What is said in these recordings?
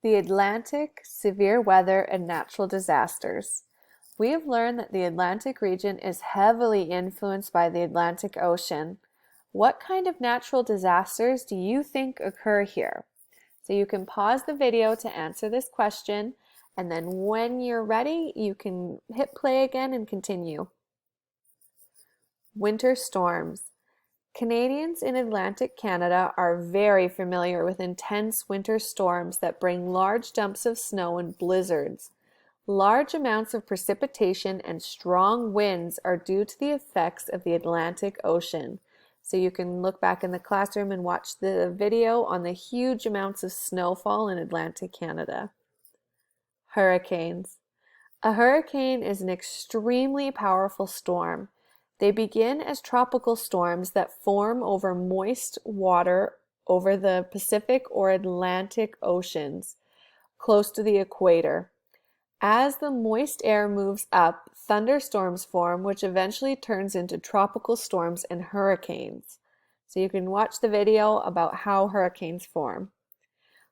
The Atlantic, severe weather, and natural disasters. We have learned that the Atlantic region is heavily influenced by the Atlantic Ocean. What kind of natural disasters do you think occur here? So you can pause the video to answer this question, and then when you're ready, you can hit play again and continue. Winter storms. Canadians in Atlantic Canada are very familiar with intense winter storms that bring large dumps of snow and blizzards. Large amounts of precipitation and strong winds are due to the effects of the Atlantic Ocean. So you can look back in the classroom and watch the video on the huge amounts of snowfall in Atlantic Canada. Hurricanes. A hurricane is an extremely powerful storm. They begin as tropical storms that form over moist water over the Pacific or Atlantic Oceans, close to the equator. As the moist air moves up, thunderstorms form, which eventually turns into tropical storms and hurricanes. So you can watch the video about how hurricanes form.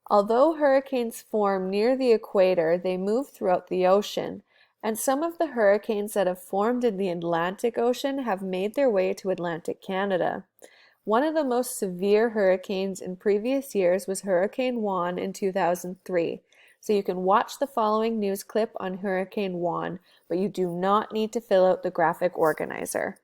Although hurricanes form near the equator, they move throughout the ocean, and some of the hurricanes that have formed in the Atlantic Ocean have made their way to Atlantic Canada. One of the most severe hurricanes in previous years was Hurricane Juan in 2003. So you can watch the following news clip on Hurricane Juan, but you do not need to fill out the graphic organizer.